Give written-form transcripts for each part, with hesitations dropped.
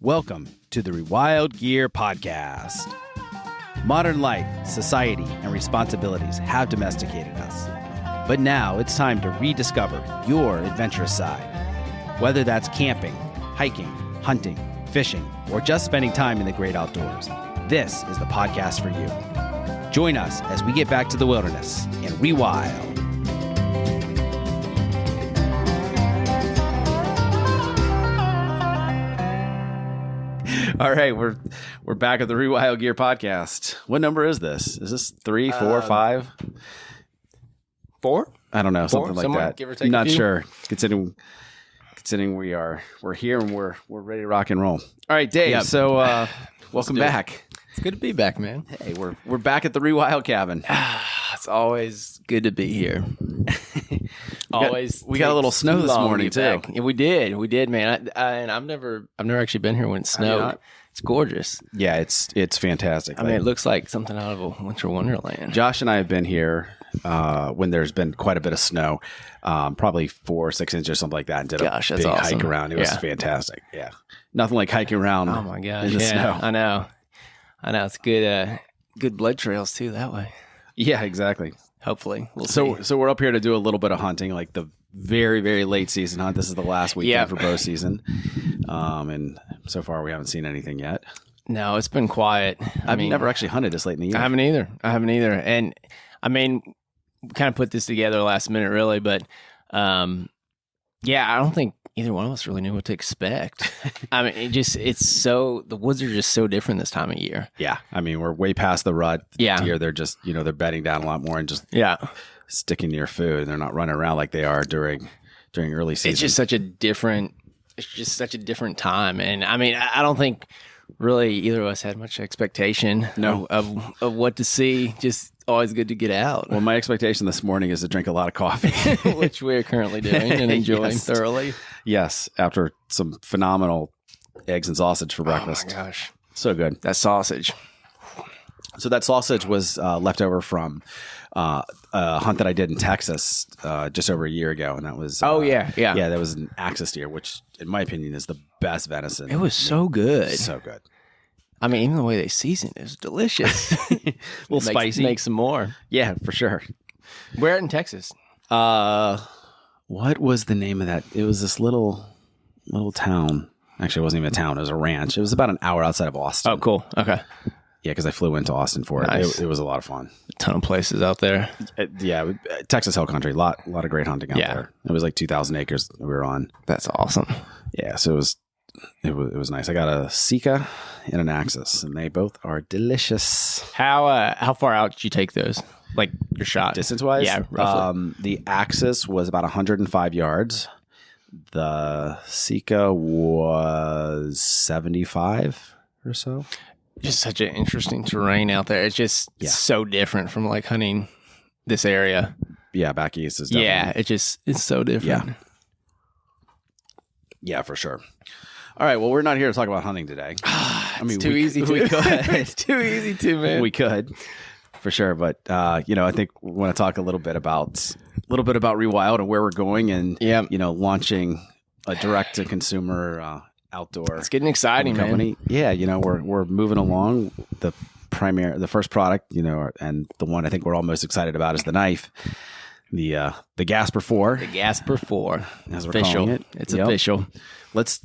Welcome to the Rewild Gear podcast. Modern life, society, and responsibilities have domesticated us. But now it's time to rediscover your adventurous side. Whether that's camping, hiking, hunting, fishing, or just spending time in the great outdoors, this is the podcast for you. Join us as we get back to the wilderness and rewild. All right, we're back at the Rewild Gear podcast. What number is this? Is this 3, 4, 5? 4? I don't know, something like somewhere, that. give or take I'm not a few. sure. Considering we're here and we're ready to rock and roll. All right, Dave. Yep. So welcome do it. back. It's good to be back, man. Hey, we're back at the Rewild cabin. It's always good to be here. We got a little snow this morning too. Yeah, we did, man. And I've never actually been here when it snowed. not? It's gorgeous. Yeah, it's fantastic. I mean, it looks like something out of a winter wonderland. Josh and I have been here when there's been quite a bit of snow, probably 4 or 6 inches or something like that, and did Gosh, a that's big awesome. hike around. It was Yeah. fantastic. Yeah, nothing like hiking around. Oh my gosh, in the yeah, snow. I know. It's good. Good blood trails too that way. Yeah, exactly. Hopefully, we'll see. So we're up here to do a little bit of hunting, like the very, very late season hunt. This is the last weekend Yeah. for bow season, and so far we haven't seen anything yet. No, it's been quiet. I've never actually hunted this late in the year. I haven't either. And I mean, we kind of put this together last minute, really. But yeah, I don't think either one of us really knew what to expect. I mean, the woods are just so different this time of year. Yeah, I mean we're way past the rut. Yeah. Deer, they're just they're bedding down a lot more and just Yeah. sticking to your food, and they're not running around like they are during early season. It's just such a different time. And I mean, I don't think really either of us had much expectation of what to see. Just always good to get out. Well, my expectation this morning is to drink a lot of coffee. Which we're currently doing and enjoying Yes. thoroughly. Yes, after some phenomenal eggs and sausage for breakfast. Oh my gosh. So good. That sausage. So that sausage was left over from a hunt that I did in Texas just over a year ago, and that was yeah. that was an axis deer, which in my opinion is the best venison. It was so good. so good. I mean, even the way they seasoned it was delicious. A little spicy. Make some more. Yeah, for sure. Where in Texas? What was the name of that? It was this little town. Actually, it wasn't even a town. It was a ranch. It was about an hour outside of Austin. Oh, cool. Okay. Yeah, because I flew into Austin for it. Nice. It was a lot of fun. A ton of places out there. Texas Hill Country, a lot of great hunting out Yeah. there. It was like 2,000 acres that we were on. That's awesome. Yeah, so it was nice. I got a Sika and an Axis, and they both are delicious. How far out did you take those? Like your shot? Distance-wise? Yeah, roughly. The Axis was about 105 yards. The Sika was 75 or so. Just such an interesting terrain out there. It's just so different from like hunting this area. Yeah, back east is definitely. Yeah, it's so different. Yeah, for sure. All right, well, we're not here to talk about hunting today. It's too easy to. It's too easy to, man. We could, for sure, but I think we want to talk a little bit about Rewild and where we're going, and launching a direct to consumer outdoor. It's getting exciting, company. man. Yeah, we're moving along. The first product, and the one I think we're all most excited about is the knife, the Gasper 4. The Gasper 4, as we're official. calling it. It's Yep. official. Let's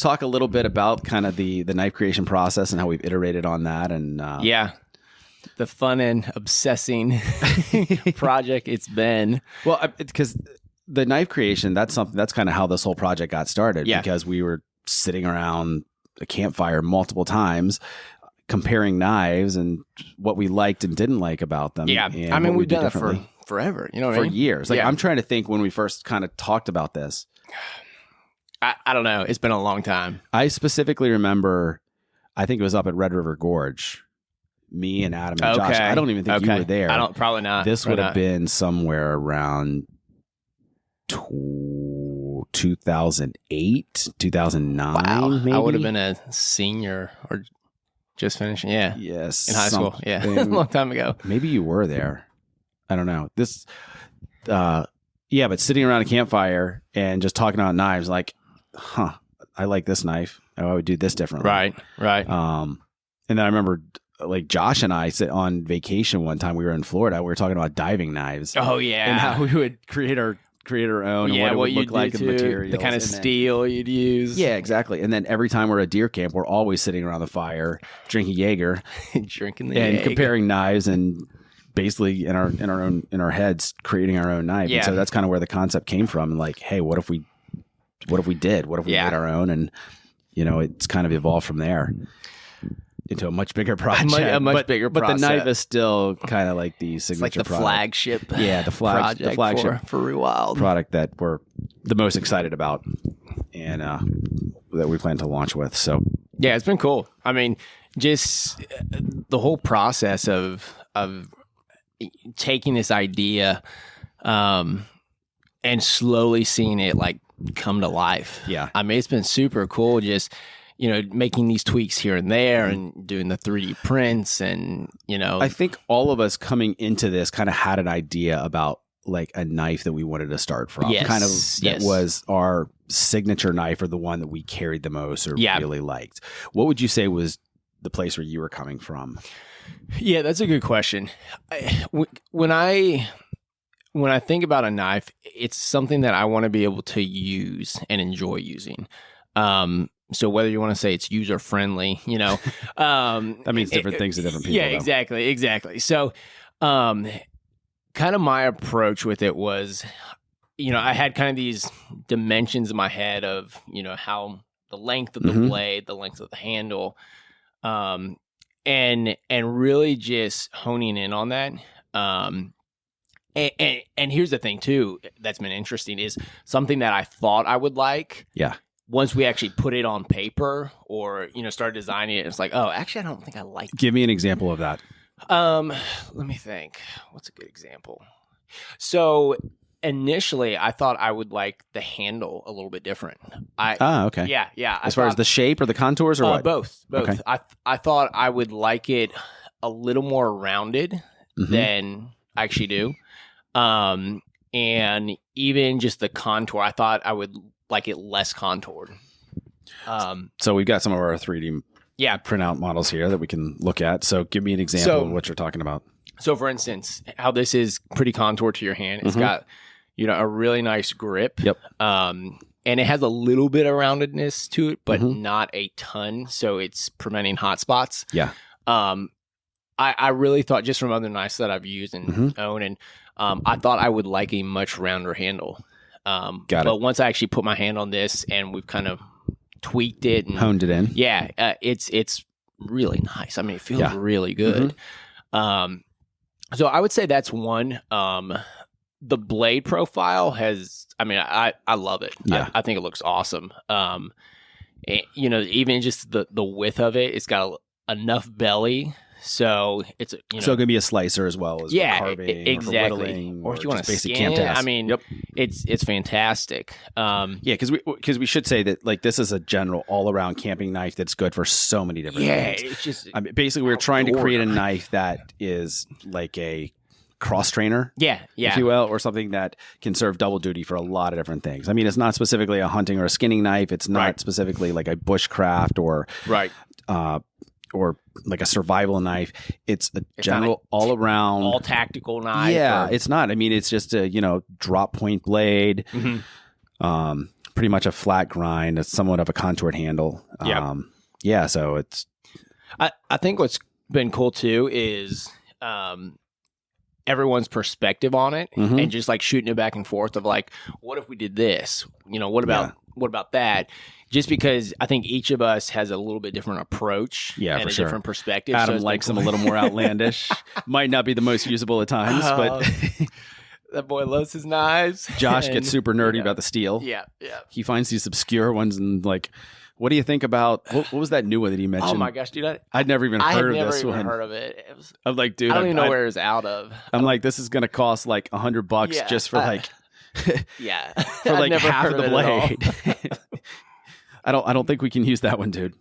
talk a little bit about kind of the knife creation process and how we've iterated on that, and the fun and obsessing project it's been. well, because the knife creation, that's kind of how this whole project got started. Yeah. Because we were sitting around a campfire multiple times, comparing knives and what we liked and didn't like about them. Yeah, and I mean what we've do done it for differently. forever. You know what For I mean? years. Like Yeah. I'm trying to think when we first kind of talked about this. I don't know. It's been a long time. I specifically remember, I think it was up at Red River Gorge. Me and Adam and Josh. I don't even think you were there. Probably not. This would Probably have been somewhere around 2008, 2009. Wow. Maybe? I would have been a senior or just finishing. Yeah. Yes. In high school. Yeah. a something. long time ago. Maybe you were there. I don't know. This, but sitting around a campfire and just talking about knives, like, I like this knife. Oh, I would do this differently. Right. And then I remember like Josh and I sit on vacation one time. We were in Florida. We were talking about diving knives. Oh yeah. And how we would create our own and what it would look like in the materials. The kind of steel you'd use. Yeah, exactly. And then every time we're at deer camp, we're always sitting around the fire, drinking Jaeger, comparing knives and basically in our heads creating our own knife. Yeah. And so that's kind of where the concept came from. And like, hey, what if we made our own? And it's kind of evolved from there into a much bigger project. Bigger but process. the knife is still kind of like the signature it's like the product. flagship. Yeah, the flagship for Rewild product that we're the most excited about and that we plan to launch with. So yeah, it's been cool. I mean, just the whole process of taking this idea and slowly seeing it like come to life. Yeah. I mean, it's been super cool just making these tweaks here and there and doing the 3D prints and, I think all of us coming into this kind of had an idea about like a knife that we wanted to start from. Yes. Kind of that was our signature knife or the one that we carried the most or really liked. What would you say was the place where you were coming from? Yeah, that's a good question. When I think about a knife, it's something that I want to be able to use and enjoy using. So whether you want to say it's user friendly, that means different things to different people. Yeah, exactly. So, kind of my approach with it was, I had kind of these dimensions in my head of, how the length of the blade, the length of the handle, and really just honing in on that. And here's the thing too that's been interesting is something that I thought I would like. Yeah. Once we actually put it on paper or started designing it, it's like, oh, actually, I don't think I like it. Give me an example of that. Let me think. What's a good example? So initially, I thought I would like the handle a little bit different. Okay. Yeah. As far as the shape or the contours or what? Both. Okay. I thought I would like it a little more rounded than I actually do. And even just the contour, I thought I would like it less contoured. So we've got some of our 3D printout models here that we can look at. So give me an example of what you're talking about. So for instance, how this is pretty contoured to your hand. It's got, a really nice grip. Yep. And it has a little bit of roundedness to it, but not a ton. So it's preventing hot spots. Yeah. I really thought just from other knives that I've used and own, and I thought I would like a much rounder handle. But once I actually put my hand on this and we've kind of tweaked it and honed it in. Yeah. It's really nice. I mean, it feels really good. So I would say that's one. The blade profile has, I love it. Yeah. I think it looks awesome. Even just the width of it, it's got enough belly. So it's so it can be a slicer as well as for carving, exactly. or for whittling, or if you want to basic scan camp tasks. It's fantastic. Because we should say that like this is a general all around camping knife that's good for so many different things. It's just basically we're trying to create a knife that is like a cross trainer, if you will, or something that can serve double duty for a lot of different things. It's not specifically a hunting or a skinning knife. It's not specifically like a bushcraft or like a survival knife. It's general all around, all tactical knife. Yeah, it's not. It's just a drop point blade, pretty much a flat grind, a somewhat of a contoured handle. So it's. I think what's been cool too is everyone's perspective on it and just like shooting it back and forth of like, what if we did this? What about that? Just because I think each of us has a little bit different approach and a different perspective. Adam likes them a little more outlandish. Might not be the most usable at times, but that boy loves his knives. Josh gets super nerdy about the steel. Yeah. He finds these obscure ones and like, what do you think about what was that new one that he mentioned? Oh my gosh, dude! I'd never even heard of this one. Heard of it. I'm like, dude, I don't even know where it's out of. I'm like, this is gonna cost like $100 just for like, for like half of the blade. I don't think we can use that one, dude.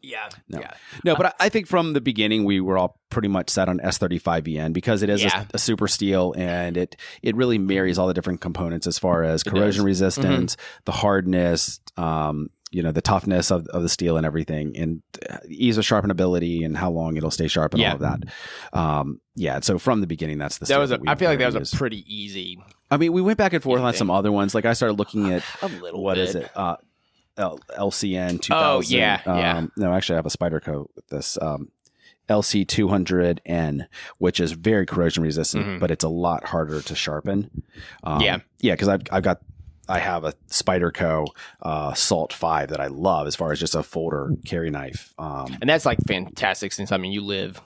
No, but I think from the beginning we were all pretty much set on S35VN because it is a super steel and it really marries all the different components as far as corrosion resistance, the hardness, the toughness of the steel and everything, and ease of sharpenability and how long it'll stay sharp and all of that. So from the beginning, that's the steel I feel like that was a pretty easy. I mean, we went back and forth on some other ones. Like I started looking at a little what bit. is it? LCN 2000. Oh, yeah. No, actually, I have a Spyderco with this. LC 200N, which is very corrosion resistant, but it's a lot harder to sharpen. Because I have a Spyderco Salt 5 that I love as far as just a folder carry knife. And that's like fantastic since you live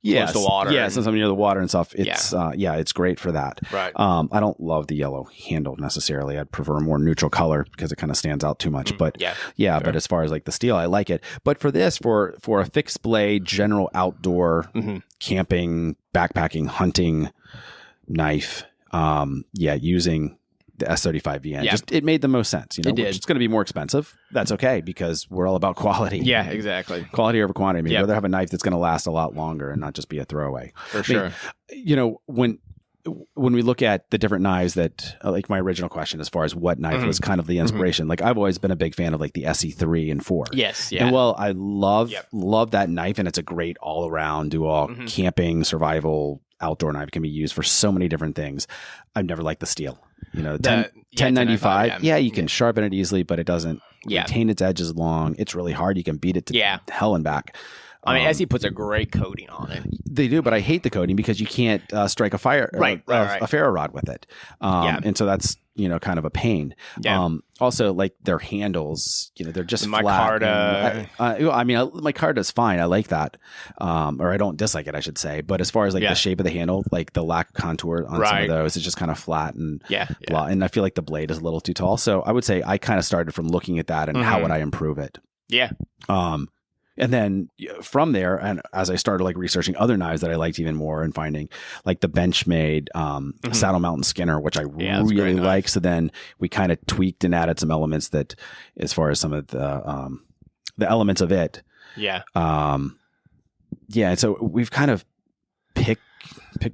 close to water. Yeah, since I'm near the water and stuff, it's it's great for that. Right. I don't love the yellow handle necessarily. I'd prefer a more neutral color because it kind of stands out too much. But but as far as like the steel, I like it. But for this, for a fixed blade, general outdoor camping, backpacking, hunting knife, using the S35VN, just it made the most sense. It did. It's going to be more expensive. That's okay because we're all about quality. Yeah, exactly. Quality over quantity. I mean, rather have a knife that's going to last a lot longer and not just be a throwaway. For sure. When we look at the different knives that, like my original question, as far as what knife was kind of the inspiration, like I've always been a big fan of like the SE3 and 4. Yes. Yeah. And I love that knife, and it's a great all around, do all camping, survival, outdoor knife. It can be used for so many different things. I've never liked the steel. The 1095, you can sharpen it easily, but it doesn't retain its edges long. It's really hard. You can beat it to hell and back. I mean, SE puts a great coating on it. They do, but I hate the coating because you can't strike a ferro rod with it. And so that's kind of a pain. Also, like their handles, they're just my flat. Micarta. My Micarta's fine. I like that, or I don't dislike it, I should say. But as far as like the shape of the handle, like the lack of contour on some of those, it's just kind of flat and blah. And I feel like the blade is a little too tall. So I would say I kind of started from looking at that and how would I improve it. Yeah. And then from there, and as I started like researching other knives that I liked even more and finding like the Benchmade Saddle Mountain Skinner, which I really like. So then we kind of tweaked and added some elements that, as far as some of the elements of it. Yeah. And so we've kind of picked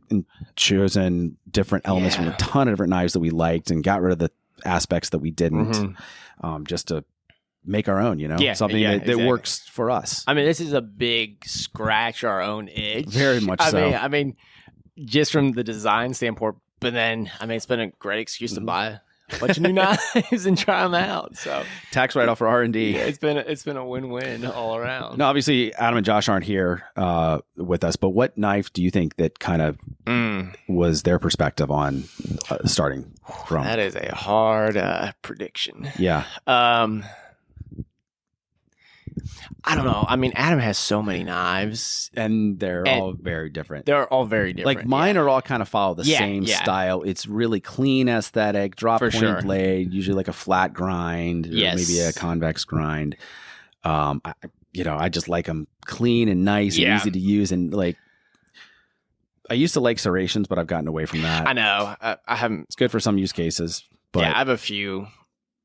and chosen different elements from a ton of different knives that we liked and got rid of the aspects that we didn't, just to make our own, something that works for us. I mean, this is a big scratch our own itch. Very much so. I mean, just from the design standpoint, but then, it's been a great excuse to buy a bunch of new knives and try them out. So tax write-off for R&D. Yeah, it's been a win-win all around. Now, obviously, Adam and Josh aren't here with us, but what knife do you think that kind of was their perspective on starting from? That is a hard prediction. Yeah. I don't know. I mean, Adam has so many knives. And they're all very different. They're all very different. Like mine are all kind of follow the same style. It's really clean aesthetic, drop point blade, usually like a flat grind, or maybe a convex grind. I just like them clean and nice and easy to use. And like, I used to like serrations, but I've gotten away from that. I know. I haven't. It's good for some use cases. But I have a few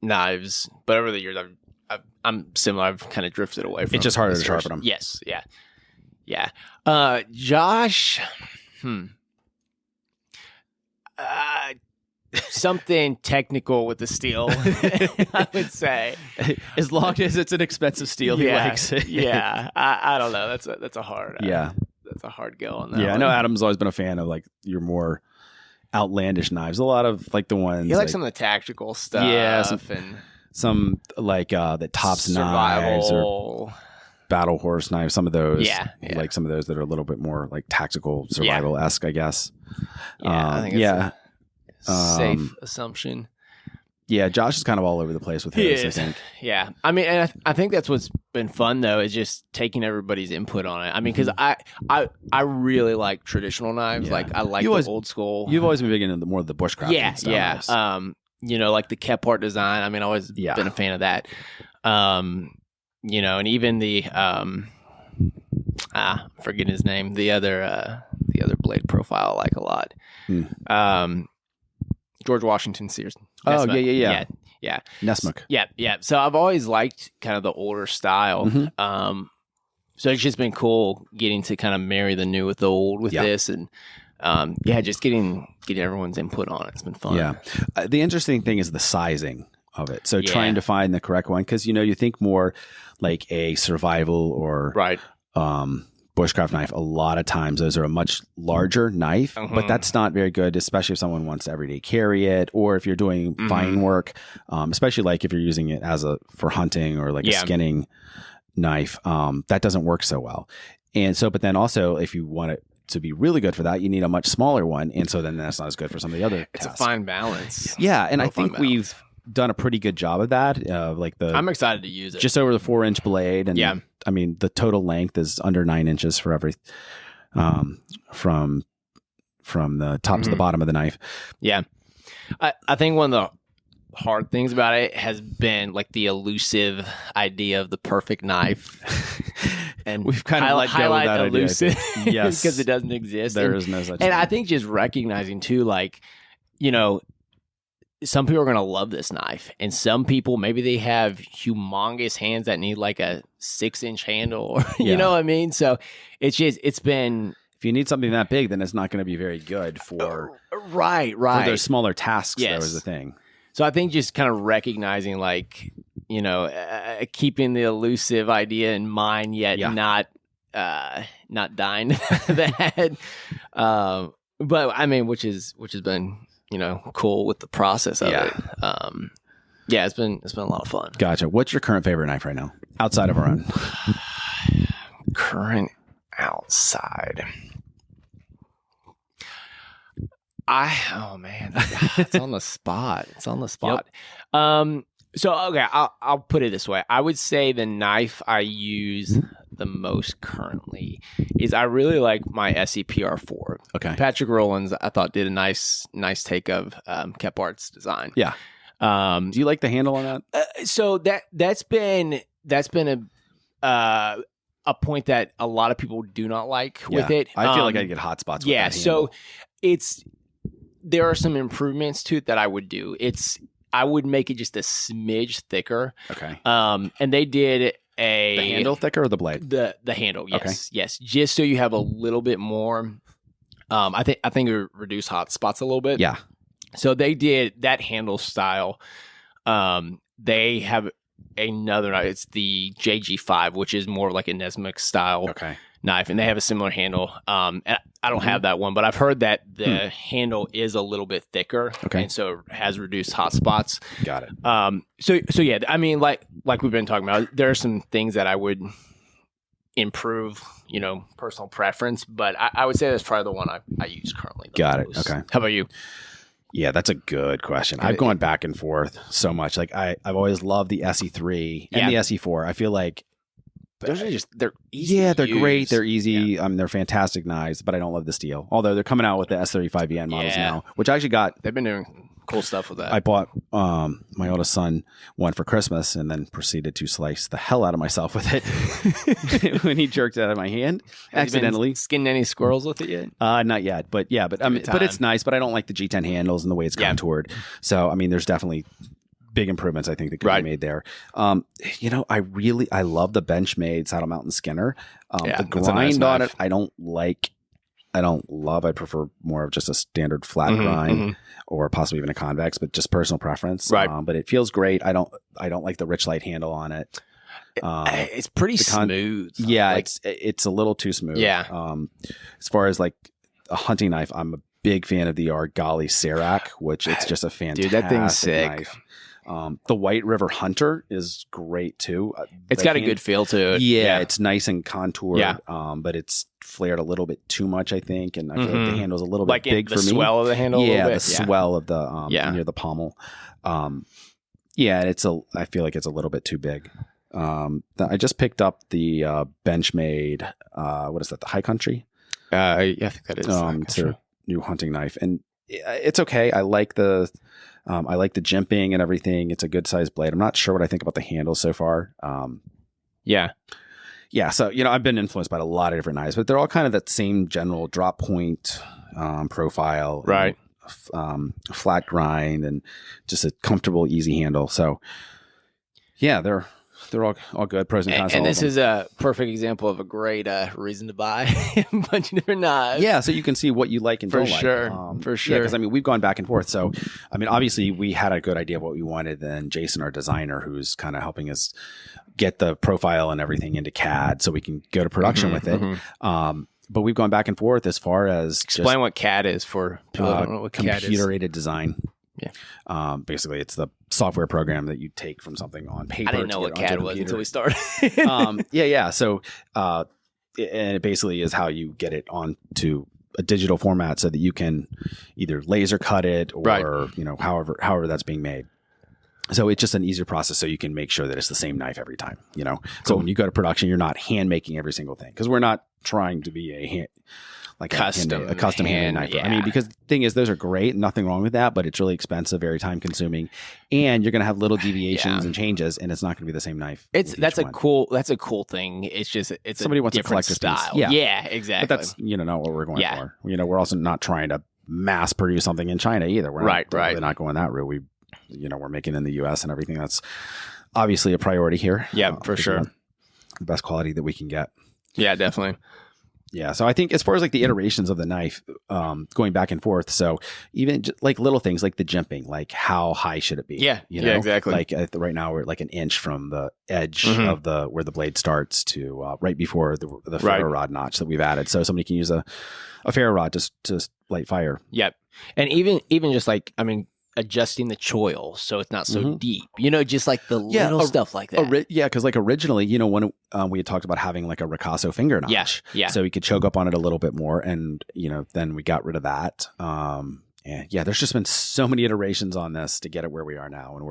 knives, but over the years, I'm similar. I've kind of drifted away from it. It's just harder to sharpen them. Yes. Yeah. Yeah. Josh, something technical with the steel, I would say. As long as it's an expensive steel, he likes it. Yeah. I don't know. That's a hard that's a hard go on that one. I know Adam's always been a fan of like your more outlandish knives. A lot of like the ones you like some of the tactical stuff. Yeah, and some like the Tops knives or Battle Horse knives. Some of those, like some of those that are a little bit more like tactical survival-esque, I guess. I think it's a safe assumption. Yeah, Josh is kind of all over the place with his, I think. Yeah. I mean, and I think that's what's been fun, though, is just taking everybody's input on it. I mean, because I really like traditional knives. Yeah. Like, I like the old school. You've always been big into more of the bushcraft knives. Like the Kephart design. I mean, I've always been a fan of that. And even the, forget his name, the other blade profile I like a lot. George Washington Sears. Oh, yeah. Nessmuk. Yeah. So I've always liked kind of the older style. So it's just been cool getting to kind of marry the new with the old with this, and just getting everyone's input on it. It's been fun. Yeah. The interesting thing is the sizing of it. So trying to find the correct one, because you think more like a survival or bushcraft knife. A lot of times those are a much larger knife, but that's not very good, especially if someone wants to everyday carry it, or if you're doing fine work, especially like if you're using it for hunting or like a skinning knife. That doesn't work so well. And so, but then also if you want it to be really good for that, you need a much smaller one. And so then that's not as good for some of the other tasks. It's a fine balance. Yeah. And I think we've done a pretty good job of that. I'm excited to use it. Just over the 4-inch blade. And I mean, the total length is under 9 inches for every, from the top to the bottom of the knife. Yeah. I think one of the hard things about it has been like the elusive idea of the perfect knife. And we've kind of let go of that elusive idea. Yes. Because it doesn't exist. There is no such thing. And I think just recognizing too, like, some people are going to love this knife, and some people, maybe they have humongous hands that need like a 6-inch handle, or you know what I mean? So it's been, if you need something that big, then it's not going to be very good for right for those smaller tasks. Yes. That was the thing. So I think just kind of recognizing, like, keeping the elusive idea in mind, yet not dying to that. But I mean, which has been, cool with the process of it. It's been a lot of fun. Gotcha. What's your current favorite knife right now, outside of our own? Current outside. Oh man, it's on the spot. Yep. So okay, I'll put it this way. I would say the knife I use the most currently is, I really like my SEPR4. Okay. Patrick Rowlands, I thought, did a nice take of Kepart's design. Yeah. Do you like the handle on that? So that's been a point that a lot of people do not like with it. I feel like I get hot spots with that handle. So there are some improvements to it that I would do. I would make it just a smidge thicker. Okay. And they did the handle thicker or the blade? The handle, yes. Okay. Yes. Just so you have a little bit more. I think it would reduce hot spots a little bit. Yeah. So they did that handle style. They have another knife. It's the JG5, which is more like a Nesmix style knife, and they have a similar handle. And I don't have that one, but I've heard that the handle is a little bit thicker, and so it has reduced hot spots. Got it. So yeah, I mean, like we've been talking about, there are some things that I would improve, personal preference, but I would say that's probably the one I use currently. Got it. Okay. How about you? Yeah, that's a good question. I've gone back and forth so much. Like I've always loved the SE3 and the SE4. I feel like those are they're easy. Yeah, they're great. They're easy. Yeah. They're fantastic knives, but I don't love the steel. Although they're coming out with the S35EN models now, which I actually got. They've been doing cool stuff with that. I bought my oldest son one for Christmas, and then proceeded to slice the hell out of myself with it when he jerked it out of my hand accidentally. Skinned any squirrels with it yet? Not yet, but yeah, but it's nice. But I don't like the G10 handles and the way it's contoured. So I mean, there's definitely big improvements I think that could be made there. I love the Benchmade Saddle Mountain Skinner. The grind on it, I don't love. I prefer more of just a standard flat grind, or possibly even a convex, but just personal preference. Right. But it feels great. I don't like the rich light handle on it. It's pretty smooth. Yeah, it's a little too smooth. Yeah. As far as like a hunting knife, I'm a big fan of the Argali Serac, which it's just a fantastic that thing's sick. knife. The White River Hunter is great too. It's got a good feel to it. Yeah, it's nice and contoured, but it's flared a little bit too much, I think, and I feel like the handle's a little bit big for me. The swell of the handle. Yeah, the swell of the near the pommel. And I feel like it's a little bit too big. I just picked up the Benchmade. What is that? The High Country. I think that is. It's a new hunting knife, and it's okay. I like the jimping and everything. It's a good sized blade. I'm not sure what I think about the handle so far. Yeah. So, I've been influenced by a lot of different knives, but they're all kind of that same general drop point profile. Right. Flat grind and just a comfortable, easy handle. So, yeah, they're They're all good. Pros and cons. And this is a perfect example of a great reason to buy a bunch of different knives. Yeah, so you can see what you like and don't like. For sure. Yeah, because I mean, we've gone back and forth. So, I mean, obviously, we had a good idea of what we wanted. Then Jason, our designer, who's kind of helping us get the profile and everything into CAD, so we can go to production with it. But we've gone back and forth as far as explain what CAD is for people who don't know what CAD is. Computer-aided design. Yeah. Basically, it's the software program that you take from something on paper. I didn't know what CAD was until we started. Yeah. So, and it basically is how you get it onto a digital format so that you can either laser cut it or however that's being made. So it's just an easier process, so you can make sure that it's the same knife every time. Cool. So when you go to production, you're not hand making every single thing, because we're not trying to be a custom hand knife. Yeah. I mean, because the thing is, those are great, nothing wrong with that, but it's really expensive, very time consuming, and you're going to have little deviations and changes, and it's not going to be the same knife. That's a cool thing. It's just somebody wants a collector style. piece. Yeah, exactly. But that's not what we're going for. We're also not trying to mass produce something in China either. We're really not going that route. We're making in the U.S. and everything. That's obviously a priority here. Yeah, for sure. The best quality that we can get. Yeah, definitely. Yeah. So I think as far as like the iterations of the knife, going back and forth. So even like little things like the jimping, like how high should it be? Yeah. Yeah, exactly. Like right now we're like an inch from the edge of where the blade starts to right before the ferro rod notch that we've added. So somebody can use a ferro rod to light fire. Yep. And even just like, I mean, adjusting the choil so it's not so deep, just like the little stuff like that. Because like originally, when we had talked about having like a ricasso finger notch, so we could choke up on it a little bit more, and then we got rid of that. There's just been so many iterations on this to get it where we are now, and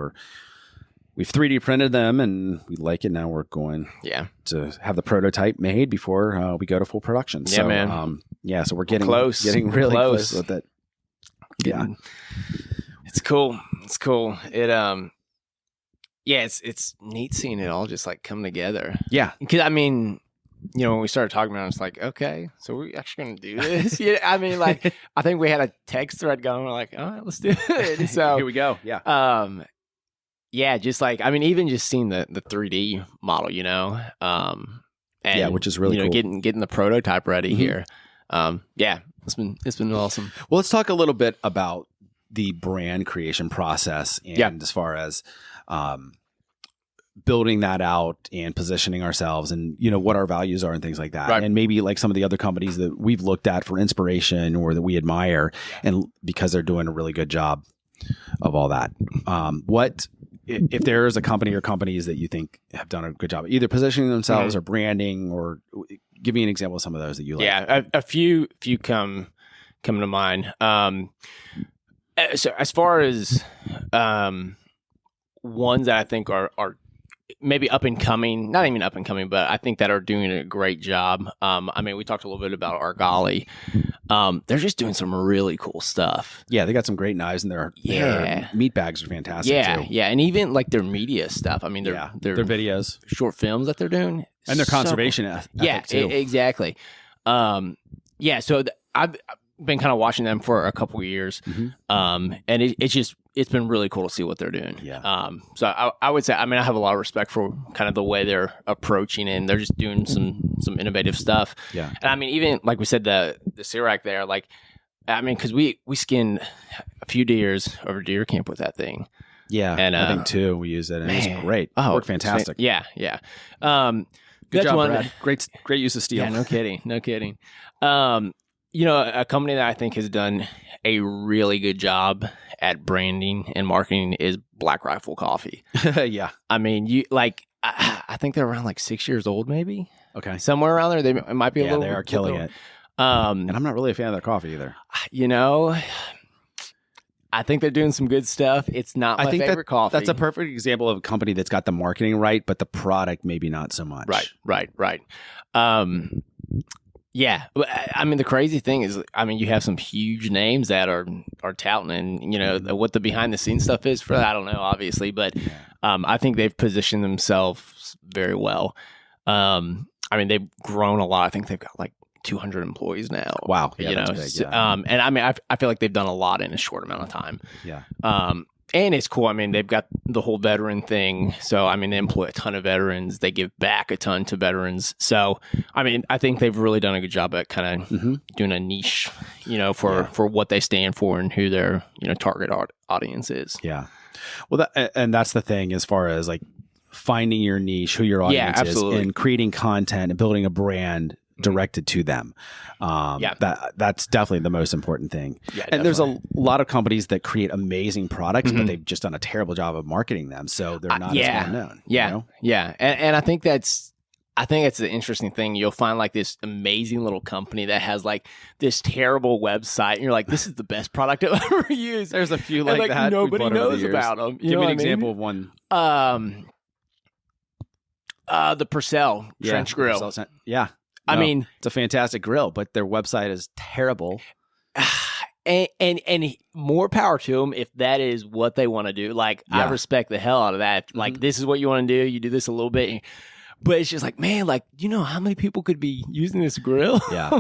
we've 3D printed them, and we like it. Now we're going to have the prototype made before we go to full production. Yeah, so, man. So we're getting really close with it. Yeah. It's cool. It's cool. It's neat seeing it all just like come together. Yeah. Because I mean, when we started talking about it, it's like, okay, so we're actually going to do this. I mean, like, I think we had a text thread going. We're like, all right, let's do it. So here we go. Yeah. Just like, I mean, even just seeing the 3D model, and which is really cool. Getting the prototype ready here. It's been awesome. Well, let's talk a little bit about the brand creation process, and as far as building that out and positioning ourselves, and what our values are and things like that, and maybe like some of the other companies that we've looked at for inspiration or that we admire, and because they're doing a really good job of all that. What if there is a company or companies that you think have done a good job either positioning themselves or branding, or give me an example of some of those that you like? Yeah, a few come to mind. So as far as ones that I think are maybe up and coming, not even up and coming, but I think that are doing a great job. I mean, we talked a little bit about Archery. They're just doing some really cool stuff. Yeah, they got some great knives, and their meat bags are fantastic too. Yeah, and even like their media stuff. I mean, their videos, short films that they're doing, and their conservation ethic too. Exactly. So I've been kind of watching them for a couple of years, and it's been really cool to see what they're doing. Yeah. So I would say, I mean, I have a lot of respect for kind of the way they're approaching it, and they're just doing some innovative stuff. Yeah. And I mean, even like we said, the Sirac there, like, I mean, because we skinned a few deers over deer camp with that thing. Yeah, and I think too we used it, and it was great. Oh, it worked fantastic. Yeah. Good job, Brad. Great use of steel. Yeah, no kidding. A company that I think has done a really good job at branding and marketing is Black Rifle Coffee. Yeah. I mean, I think they're around like 6 years old, maybe. Okay. Somewhere around there. They might be a little. Yeah, they are killing it. And I'm not really a fan of their coffee either. I think they're doing some good stuff. It's not my favorite coffee. That's a perfect example of a company that's got the marketing right, but the product maybe not so much. Right. Yeah, I mean, the crazy thing is, I mean, you have some huge names that are touting, and what the behind the scenes stuff is for that, I don't know, obviously, but I think they've positioned themselves very well. I mean, they've grown a lot. I think they've got like 200 employees now. Wow, yeah, that's big, yeah. And I mean, I feel like they've done a lot in a short amount of time. Yeah. And it's cool. I mean, they've got the whole veteran thing. So, I mean, they employ a ton of veterans. They give back a ton to veterans. So, I mean, I think they've really done a good job at kind of doing a niche, for what they stand for and who their, target audience is. Yeah. Well, and that's the thing as far as like finding your niche, who your audience is, and creating content and building a brand directed to them. That's definitely the most important thing. Yeah, and there's a lot of companies that create amazing products, but they've just done a terrible job of marketing them, so they're not as well known. Yeah. And I think that's the interesting thing. You'll find like this amazing little company that has like this terrible website, and you're like, this is the best product I've ever used. There's a few like that. Nobody knows about them. Give me an example of one. The Purcell Trench Grill. Purcell, yeah. I mean, it's a fantastic grill, but their website is terrible. And more power to them if that is what they want to do. Like, I respect the hell out of that. Like, this is what you want to do. You do this a little bit. But it's just like, man, like, how many people could be using this grill? Yeah.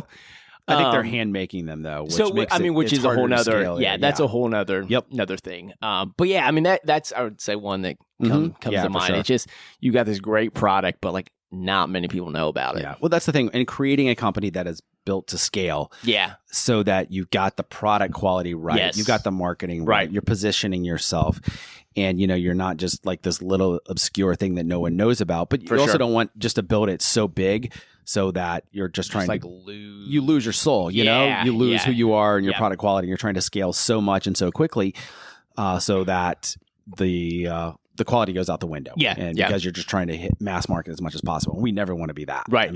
I think they're hand making them though. Which is a whole nother. That's a whole nother. Another thing. But yeah, I mean that's I would say one that comes to mind. Sure. It's just you got this great product, but like not many people know about it. Yeah. Well, that's the thing. And creating a company that is built to scale. Yeah. So that you've got the product quality right. Yes. You've got the marketing right. You're positioning yourself. And, you're not just like this little obscure thing that no one knows about. But you also don't want just to build it so big so that you're just trying to lose your soul. You lose who you are and your product quality. And you're trying to scale so much and so quickly so that the quality goes out the window. Because you're just trying to hit mass market as much as possible. And we never want to be that. Right.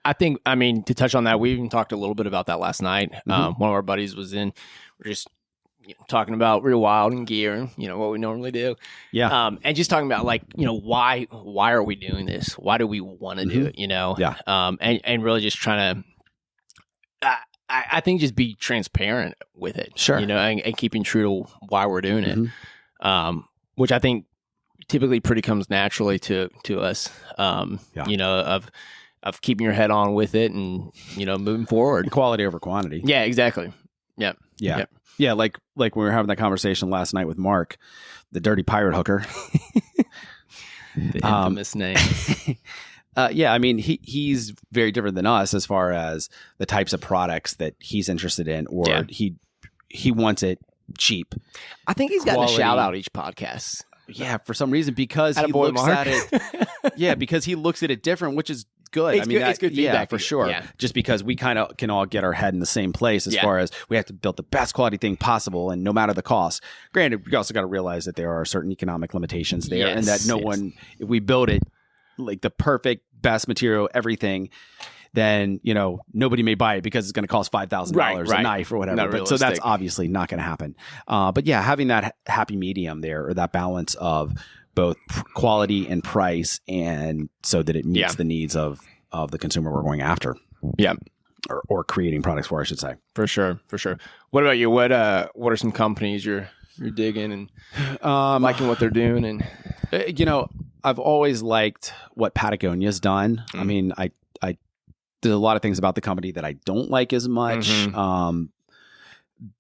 I think to touch on that, we even talked a little bit about that last night. One of our buddies was in, we're just talking about Rewild and Gear, what we normally do. Yeah. And just talking about like, why are we doing this? Why do we want to do it? Yeah. And really just trying to, I think just be transparent with it. Sure. And keeping true to why we're doing it. Which I think typically pretty comes naturally to us, of keeping your head on with it and, moving forward. Quality over quantity. Yeah, exactly. Yeah. Yeah. Yep. Yeah. Like we were having that conversation last night with Mark, the dirty pirate hooker. The infamous name. Yeah. I mean, he's very different than us as far as the types of products that he's interested in, or he wants it cheap. I think he's gotten a shout out each podcast. Yeah, for some reason, because he looks at it. Yeah, because he looks at it different, which is good. It's good feedback. Yeah, for sure. Yeah. Just because we kind of can all get our head in the same place as far as we have to build the best quality thing possible, and no matter the cost. Granted, we also got to realize that there are certain economic limitations there, and that if we build it like the perfect, best material, everything, then nobody may buy it because it's going to cost $5,000 a knife or whatever. But so that's obviously not going to happen. But yeah, having that happy medium there, or that balance of both quality and price, and so that it meets the needs of the consumer we're going after. Yeah, or creating products for, I should say. For sure. What about you? What are some companies you're digging and liking what they're doing? And I've always liked what Patagonia's done. I mean, there's a lot of things about the company that I don't like as much.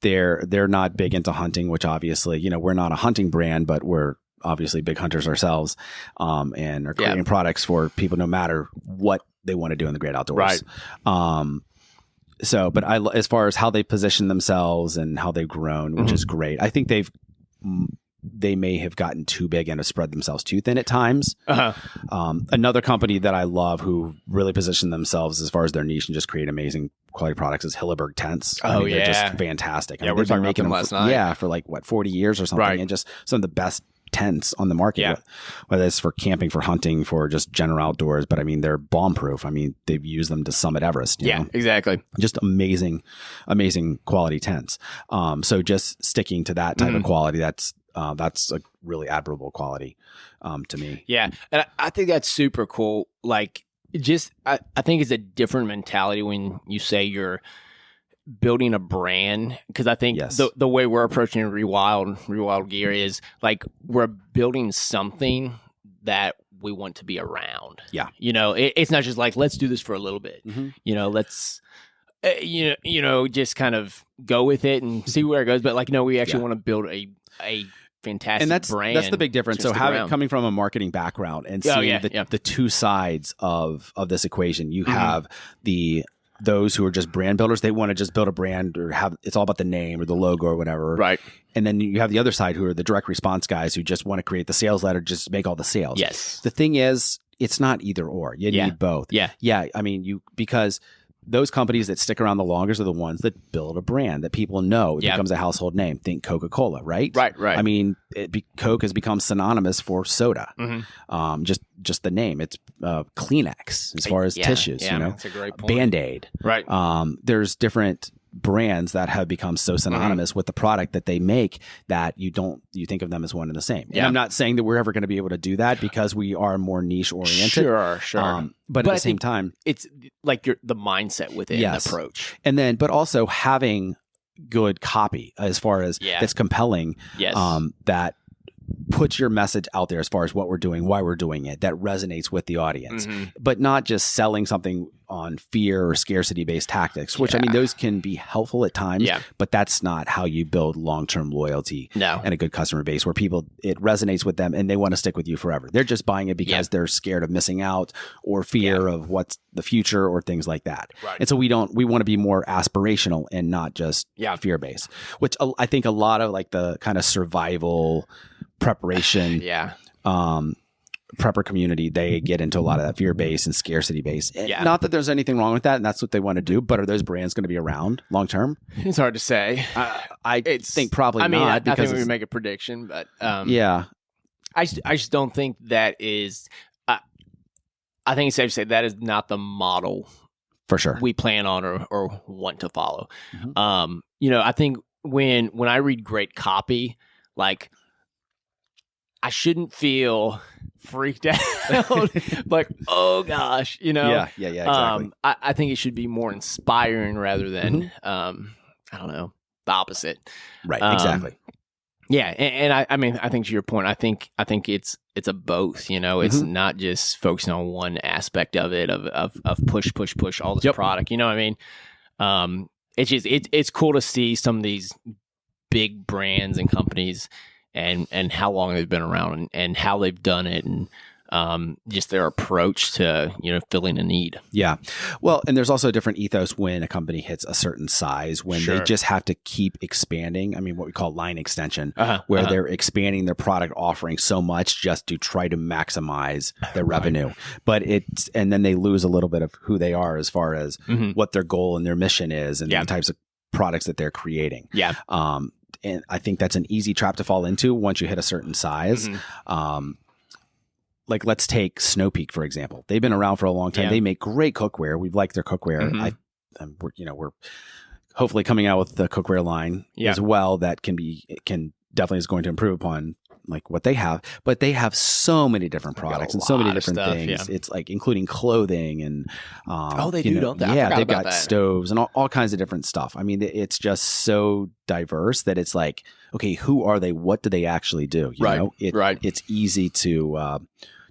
They're not big into hunting, which obviously, we're not a hunting brand, but we're obviously big hunters ourselves, and are creating products for people no matter what they want to do in the great outdoors. Right. But as far as how they position themselves and how they've grown, which is great. I think they may have gotten too big and have spread themselves too thin at times. Another company that I love who really positioned themselves as far as their niche and just create amazing quality products is Hilleberg Tents. They're just fantastic. Yeah, we're talking about them last night. Yeah, for like 40 years or something, and just some of the best tents on the market. Yeah. Whether it's for camping, for hunting, for just general outdoors, but I mean they're bomb proof. I mean they've used them to summit Everest. You know? Exactly. Just amazing quality tents. So just sticking to that type of quality, that's a really admirable quality to me. Yeah. And I think that's super cool. Like, I think it's a different mentality when you say you're building a brand, because I think the way we're approaching Rewild Gear is like we're building something that we want to be around. Yeah. It's not just like, let's do this for a little bit. Let's just kind of go with it and see where it goes. But like, no, we actually want to build a fantastic and that's the big difference. So coming from a marketing background and seeing the two sides of this equation, you have those who are just brand builders. They want to just build a brand or it's all about the name or the logo or whatever. Right. And then you have the other side who are the direct response guys who just want to create the sales letter, just make all the sales. Yes. The thing is, it's not either or. You need both. Yeah. Yeah. I mean, because those companies that stick around the longest are the ones that build a brand that people know. It becomes a household name. Think Coca-Cola, right? Right. I mean, Coke has become synonymous for soda. Just the name. It's Kleenex as far as tissues. That's a great point. Band-Aid. Right. There's different brands that have become so synonymous with the product that they make that you think of them as one and the same. And I'm not saying that we're ever going to be able to do that because we are more niche oriented. Sure. But at the same time, it's like the mindset within the approach. And then, but also having good copy as far as that's compelling. Yes. That puts your message out there as far as what we're doing, why we're doing it, that resonates with the audience, but not just selling something on fear or scarcity based tactics, which I mean, those can be helpful at times, but that's not how you build long-term loyalty and a good customer base where it resonates with them and they want to stick with you forever. They're just buying it because they're scared of missing out or fear of what's the future or things like that. Right. And so we want to be more aspirational and not just fear based, which I think a lot of like the kind of survival preparation prepper community, they get into a lot of that fear base and scarcity base. Not that there's anything wrong with that, and that's what they want to do, but are those brands going to be around long term? It's hard to say. I think probably not. Because I think we can make a prediction, but I just don't think that is. I think it's safe to say that is not the model for sure we plan on or want to follow. I think when I read great copy, like, I shouldn't feel freaked out like, oh gosh, exactly. I think it should be more inspiring rather than I don't know, the opposite. Right. Exactly. And I mean, I think to your point, I think it's a both, it's not just focusing on one aspect of it, of push all this product, you know what I mean? It's just, it's cool to see some of these big brands and companies and how long they've been around and how they've done it and just their approach to, filling a need. Yeah. Well, and there's also a different ethos when a company hits a certain size, when they just have to keep expanding. I mean, what we call line extension, where they're expanding their product offering so much just to try to maximize their revenue. But and then they lose a little bit of who they are as far as what their goal and their mission is and the types of products that they're creating. Yeah. And I think that's an easy trap to fall into once you hit a certain size. Like, let's take Snow Peak, for example. They've been around for a long time. They make great cookware. We've liked their cookware. We're hopefully coming out with the cookware line as well that definitely is going to improve upon like what they have. But they have so many different products and so many different things. It's like including clothing and they do, don't they? Yeah, they've got stoves and all kinds of different stuff. I mean, it's just so diverse that it's like, okay, who are they? What do they actually do? You know? It's easy to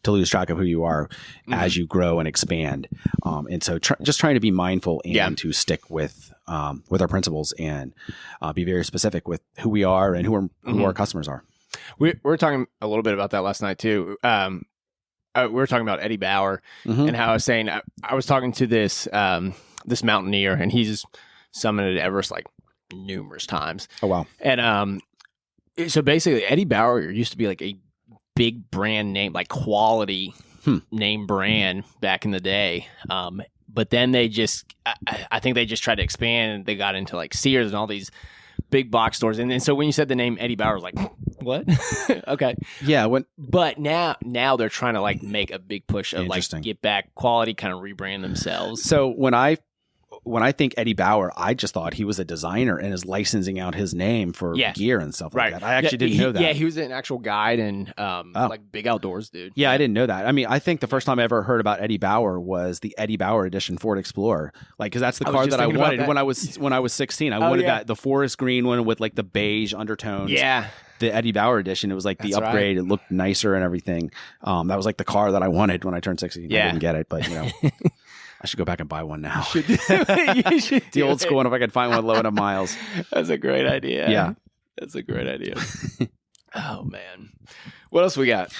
lose track of who you are as you grow and expand. And so just trying to be mindful and to stick with our principles and be very specific with who we are and who our customers are. We were talking a little bit about that last night too. We were talking about Eddie Bauer and how I was saying, I was talking to this mountaineer and he's summited Everest like numerous times. Oh, wow. And so basically Eddie Bauer used to be like a big brand name, like quality name brand back in the day. But then they I think they just tried to expand and they got into like Sears and all these big box stores. And so when you said the name Eddie Bauer, I was like, what? Okay. Yeah. But now they're trying to like make a big push of like get back quality, kind of rebrand themselves. So when I think Eddie Bauer, I just thought he was a designer and is licensing out his name for gear and stuff like that. I actually didn't know that. Yeah, he was an actual guide and like big outdoors dude. Yeah, I didn't know that. I mean, I think the first time I ever heard about Eddie Bauer was the Eddie Bauer edition Ford Explorer. Like, because that's the car that I wanted when I was 16. I wanted that the forest green one with like the beige undertones. Yeah. The Eddie Bauer edition. It was like the upgrade. Right. It looked nicer and everything. That was like the car that I wanted when I turned 16. I didn't get it, but I should go back and buy one now. You should the old school one if I could find one low enough miles. That's a great idea. Yeah. That's a great idea. Oh man, what else we got?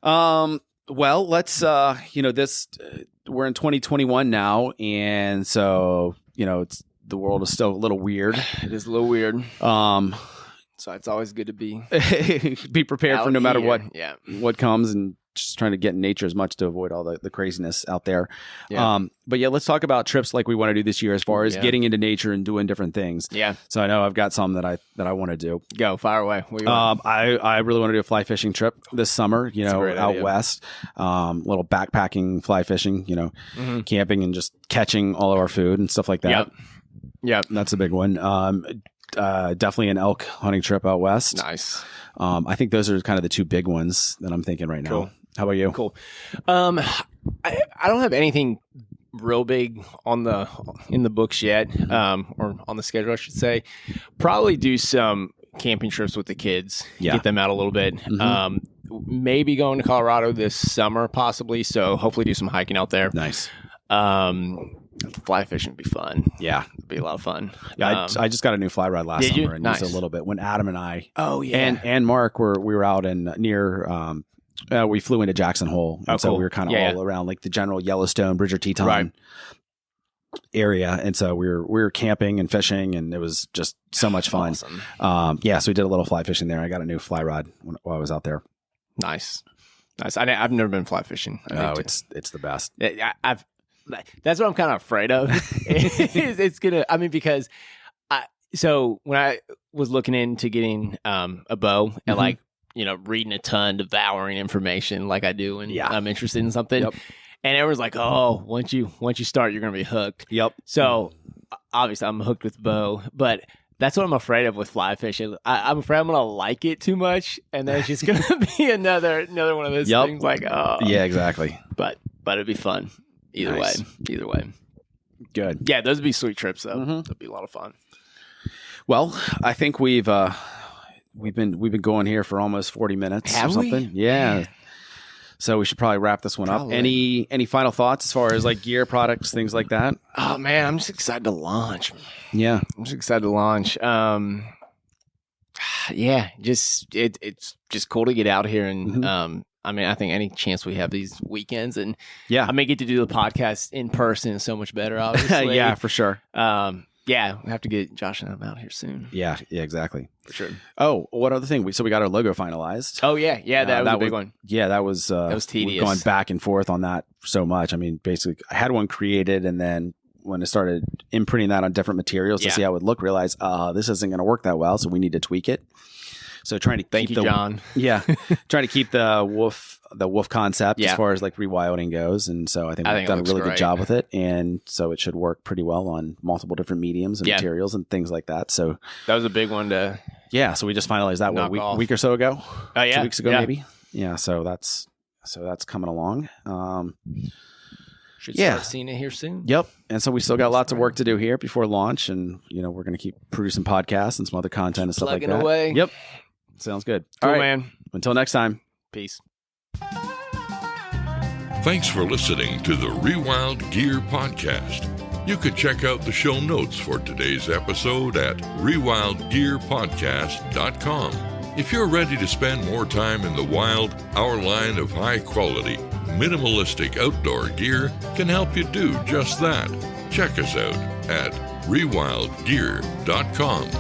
Well, let's we're in 2021 now, and so the world is still a little weird. It is a little weird. So it's always good to be prepared for no matter here. what comes, and just trying to get in nature as much to avoid all the craziness out there. Yeah. But yeah, let's talk about trips like we want to do this year as far as getting into nature and doing different things. Yeah. So I know I've got some that I want to do. Go, fire away. What do you want? I really want to do a fly fishing trip this summer, out idea. west. Little backpacking, fly fishing, camping and just catching all of our food and stuff like that. Yep. That's a big one. Definitely an elk hunting trip out west. Nice. I think those are kind of the two big ones that I'm thinking right now. Cool. How about you? Cool. I don't have anything real big in the books yet, or on the schedule, I should say. Probably do some camping trips with the kids. Yeah. Get them out a little bit. Mm-hmm. Maybe going to Colorado this summer, possibly. So hopefully do some hiking out there. Nice. Fly fishing would be fun. Yeah. It'd be a lot of fun. Yeah, I just got a new fly rod last Did you? summer and Nice. used it a little bit when Adam and I and Mark we were out in near we flew into Jackson Hole. And so cool. we were kind of all around like the general Yellowstone, Bridger Teton area. And so we were camping and fishing, and it was just so much fun. Awesome. So we did a little fly fishing there. I got a new fly rod while I was out there. Nice. I've never been fly fishing. It's the best. That's what I'm kind of afraid of. Because so when I was looking into getting a bow and reading a ton, devouring information like I do, and I'm interested in something. Yep. And everyone's like, "Oh, once you start, you're gonna be hooked." Yep. So obviously, I'm hooked with bow, but that's what I'm afraid of with fly fishing. I'm afraid I'm gonna like it too much, and then it's just gonna be another one of those things. Like, oh, yeah, exactly. But it'd be fun. Either way. Good. Yeah, those would be sweet trips though. Mm-hmm. That'd be a lot of fun. Well, I think we've been going here for almost 40 minutes Have or something. we? Yeah. So we should probably wrap this one up. Any final thoughts as far as like gear, products, things like that? Oh man, I'm just excited to launch. Yeah. I'm just excited to launch. It's just cool to get out here and I think any chance we have these weekends, and I may get to do the podcast in person so much better, obviously. Yeah, for sure. We have to get Josh and I'm out here soon. Yeah, exactly. For sure. Oh, what other thing? We got our logo finalized. Oh yeah, that was a big one. Yeah, that was tedious. We've gone back and forth on that so much. I mean, basically, I had one created, and then when I started imprinting that on different materials to see how it would look, realized this isn't going to work that well, so we need to tweak it. So trying to thank you, John. Yeah, trying to keep the wolf concept as far as like rewilding goes, and so I think we've done a really good job with it, and so it should work pretty well on multiple different mediums and materials and things like that. So that was a big one to so we just finalized that a week or so ago. 2 weeks ago maybe. Yeah, so that's coming along. Should start seeing it here soon. Yep. And so we still got lots of work to do here before launch, and we're going to keep producing podcasts and some other content and stuff like that. Plugging away. Yep. Sounds good. Cool, all right, man. Until next time. Peace. Thanks for listening to the Rewild Gear podcast. You could check out the show notes for today's episode at rewildgearpodcast.com. If you're ready to spend more time in the wild, our line of high-quality, minimalistic outdoor gear can help you do just that. Check us out at rewildgear.com.